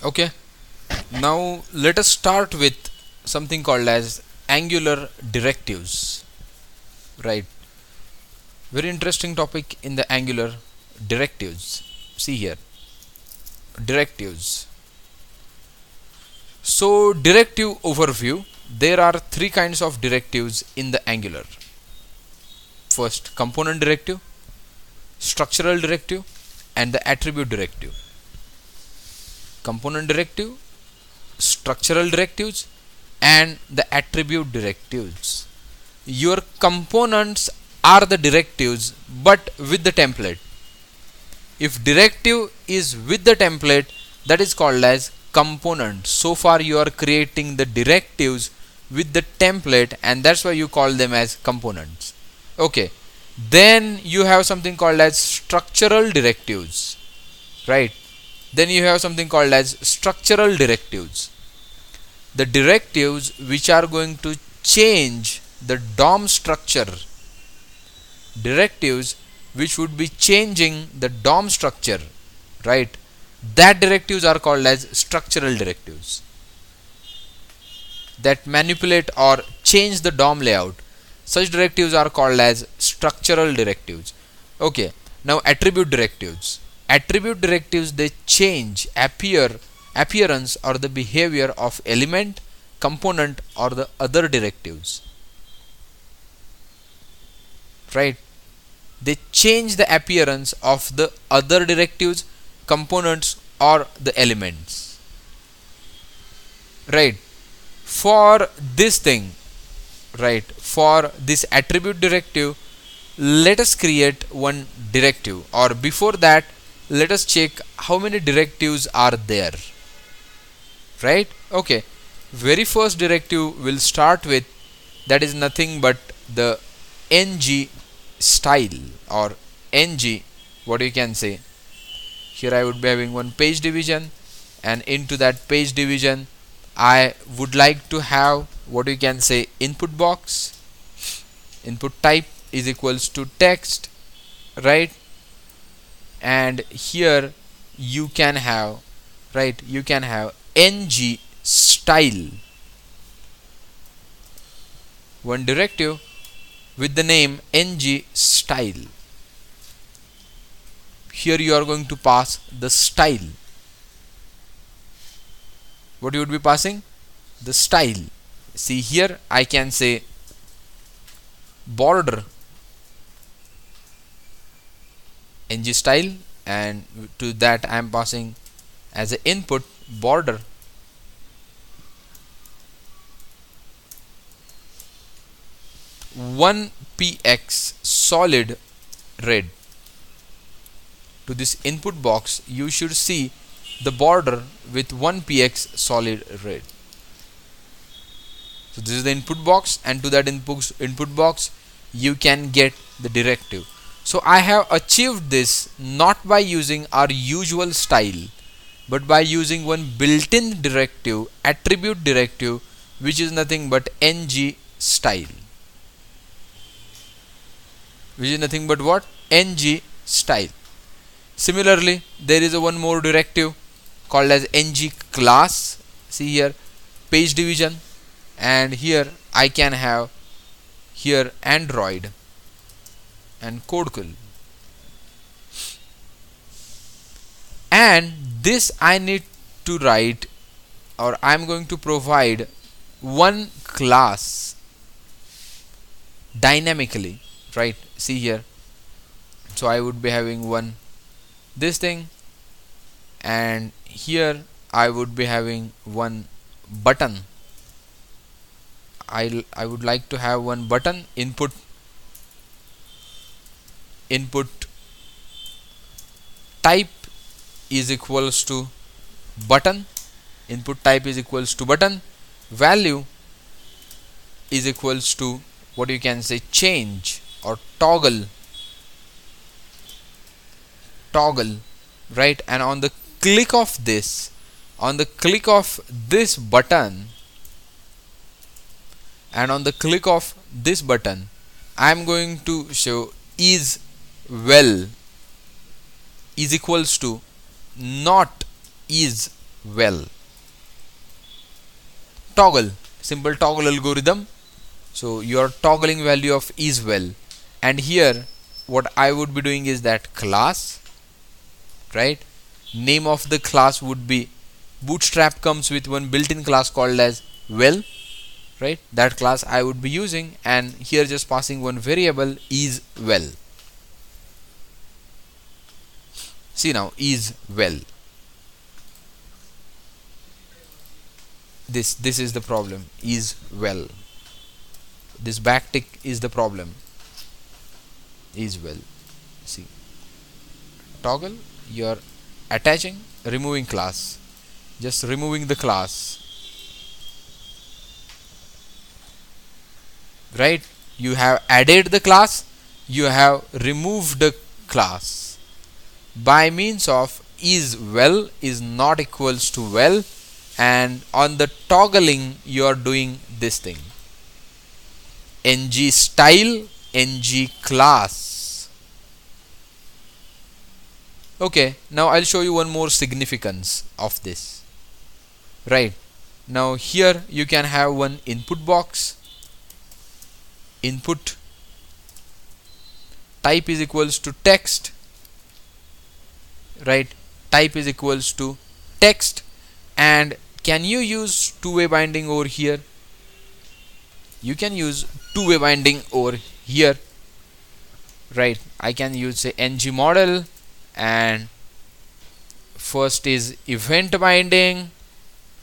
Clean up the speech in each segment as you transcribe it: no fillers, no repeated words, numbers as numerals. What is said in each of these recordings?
Okay, now let us start with something called as Angular directives. Right, very interesting topic in the Angular directives. See here, directives. So, directive overview. There are three kinds of directives in the Angular. First, component directive, structural directive, and the attribute directive. Component directive, structural directives, and the attribute directives. Your components are the directives but with the template. If directive is with the template, that is called as component. So far you are creating the directives with the template, and that's why you call them as components. Okay, then you have something called as structural directives, right? Then you have something called as structural directives, the directives which are going to change the DOM structure, directives which would be changing the DOM structure, right? That directives are called as structural directives, that manipulate or change the DOM layout. Such directives are called as structural directives. Okay, now attribute directives. Attribute directives, they change appearance or the behavior of element, component, or the other directives, right? They change the appearance of the other directives, components, or the elements, right? For this thing, right, for this attribute directive, let us create one directive, or before that let us check how many directives are there, right? Okay, very first directive will start with, that is nothing but the ng style, or ng, what you can say. Here I would be having one page division, and into that page division I would like to have, what you can say, input box. Input type is equals to text, right? And here you can have, right, you can have ng style, one directive with the name ng style. Here you are going to pass the style. What you would be passing? The style. See here I can say border ng style, and to that I am passing as an input border one px solid red. To this input box you should see the border with 1 px solid red. So this is the input box, and to that input box you can get the directive. So I have achieved this not by using our usual style, but by using one built-in directive, attribute directive, which is nothing but ng style. Which is nothing but what? Ng style. Similarly, there is a one more directive called as ng class. See here, page division, and here I can have here Android and Codecool, and this I need to write, or I am going to provide one class dynamically, right? See here, so I would be having one this thing, and here I would be having one button. I would like to have one button. Input type is equals to button. Input type is equals to button. Value is equals to, what you can say, change or toggle, right? And on the click of this button, and on the click of this button I am going to show is well is equals to not is well. Toggle, simple toggle algorithm. So your toggling value of is well, and here what I would be doing is that class, right? Name of the class would be Bootstrap comes with one built-in class called as well, right? That class I would be using, and here just passing one variable is well. See now, is well. This is the problem, is well. This backtick is the problem, is well. See, toggle, you're attaching, removing class, just removing the class, right? You have added the class, you have removed the class by means of is well is not equals to well, and on the toggling you are doing this thing, ng style, ng class. Okay, now I'll show you one more significance of this. Right, now here you can have one input box, input type is equals to text, right? Type is equals to text, and can you use two-way binding over here? You can use two-way binding over here, right? I can use say ng model, and first is event binding,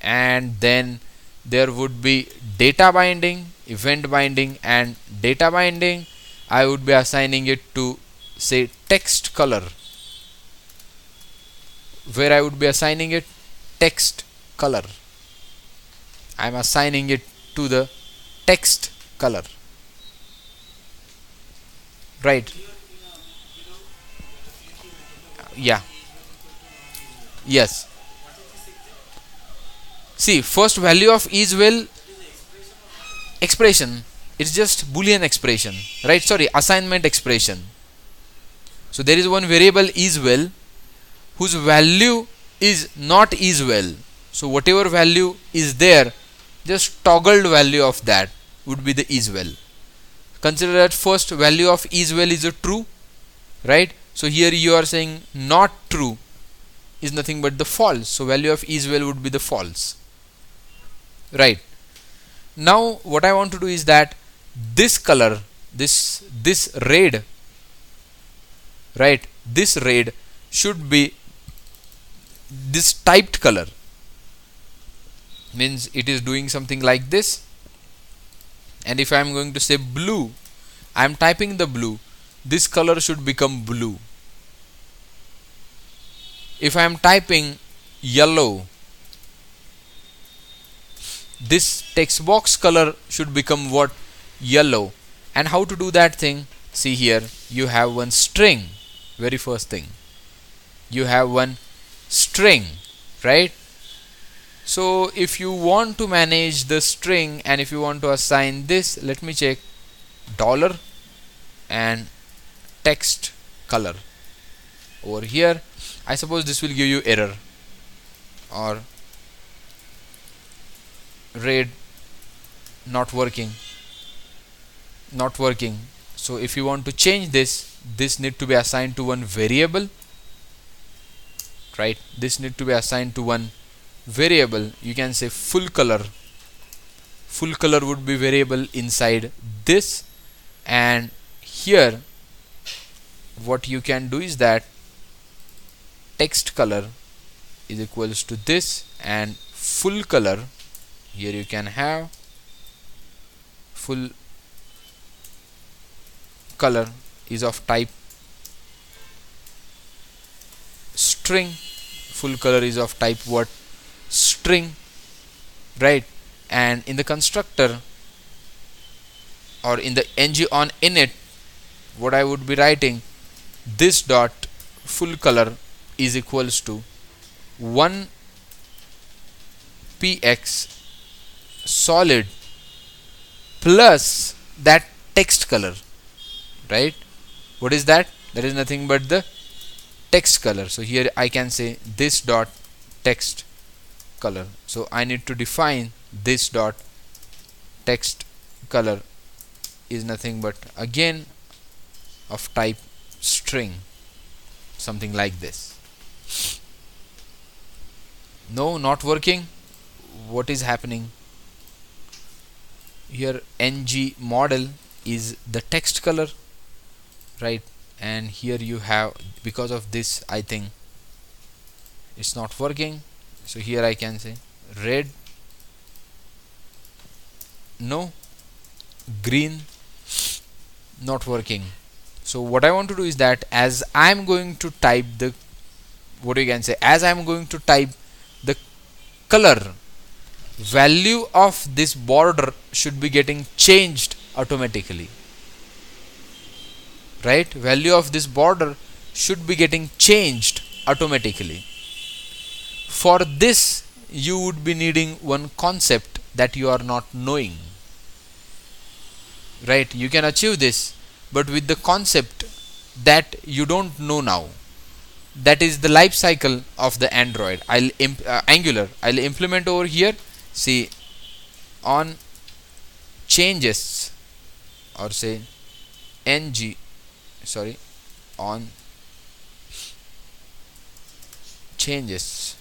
and then there would be data binding, event binding and data binding. I would be assigning it to say text color, where I would be assigning it text color. I am assigning it to the text color, right? Yeah, yes. See, first value of is well expression, it's just boolean expression, right? Sorry, assignment expression. So there is one variable is well whose value is not is well. So whatever value is there, just toggled value of that would be the is well. Consider that first value of is well is a true, right? So here you are saying not true is nothing but the false. So value of is well would be the false, right? Now what I want to do is that this color, this red, right? This red should be this typed color, means it is doing something like this. And if I am going to say blue, I am typing the blue, this color should become blue. If I am typing yellow, this text box color should become what? Yellow. And how to do that thing? See here, you have one string. Very first thing, you have one string, right? So if you want to manage the string and if you want to assign this, let me check, dollar and text color over here. I suppose this will give you error or red not working. So if you want to change this need to be assigned to one variable, right? This need to be assigned to one variable. You can say full color would be variable inside this, and here what you can do is that text color is equals to this, and full color, here you can have full color is of type string, full color is of type what? String, right? And in the constructor or in the ng on init, what I would be writing, this dot full color is equals to 1 px solid plus that text color, right? What is that? That is nothing but the text color. So here I can say this dot text color. So I need to define this dot text color is nothing but again of type string, something like this. No, not working. What is happening here? ng model is the text color, right? And here you have, because of this I think it's not working. So here I can say red, no, green, not working. So what I want to do is that as I'm going to type the, what you can say, as I'm going to type the color, value of this border should be getting changed automatically, right? Value of this border should be getting changed automatically. For this you would be needing one concept that you are not knowing, right? You can achieve this, but with the concept that you don't know now, that is the life cycle of the Android. Angular I'll implement over here. See, on changes, or say on changes,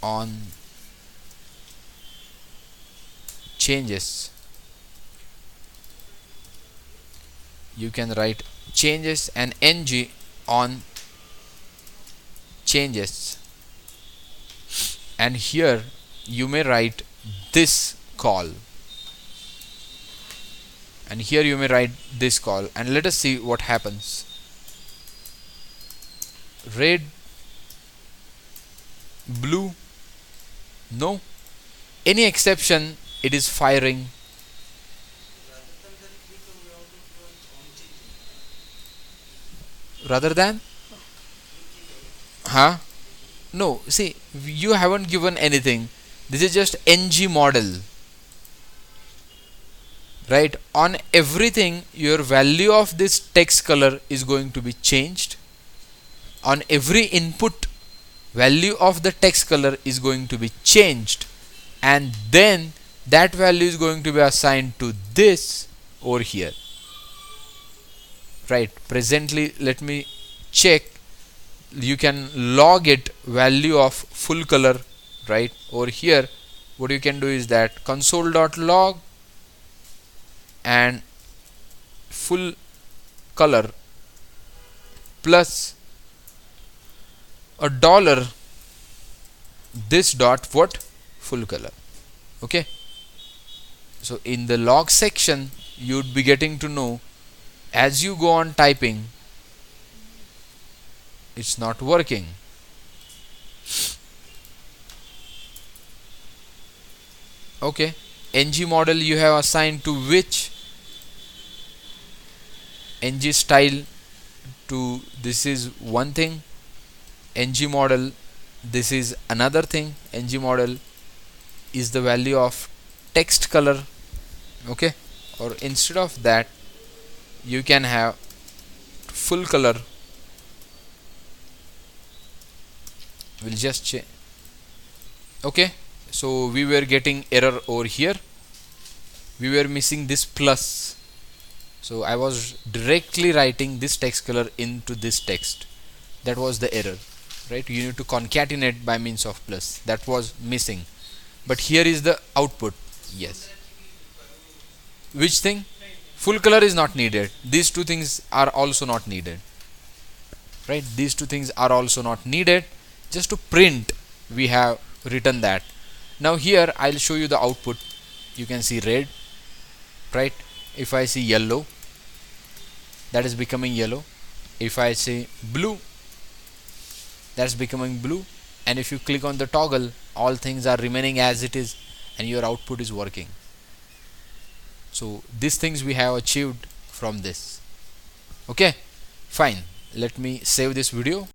on changes, you can write changes and ng on changes, and here you may write this call, and here you may write this call, and let us see what happens. Red, blue, no, any exception, it is firing. Rather than, no, see, you haven't given anything. This is just ng model, right? On everything your value of this text color is going to be changed. On every input, value of the text color is going to be changed, and then that value is going to be assigned to this over here, right? Presently, let me check. You can log it value of full color, right? Over here what you can do is that console.log and full color plus a dollar this dot what full color. Okay, so in the log section you would be getting to know, as you go on typing, it's not working. Okay, ng model you have assigned to which? ng style to this is one thing, ng model this is another thing. ng model is the value of text color. Okay, or instead of that you can have full color. We'll just change. Okay, so we were getting error over here. We were missing this plus, so I was directly writing this text color into this text. That was the error, right? You need to concatenate by means of plus. That was missing, but here is the output. Yes, which thing? Full color is not needed. These two things are also not needed, right? These two things are also not needed. Just to print we have written that. Now here I'll show you the output. You can see red, right? If I see yellow, that is becoming yellow. If I say blue, that's becoming blue. And if you click on the toggle, all things are remaining as it is and your output is working. So these things we have achieved from this. Okay, fine. Let me save this video.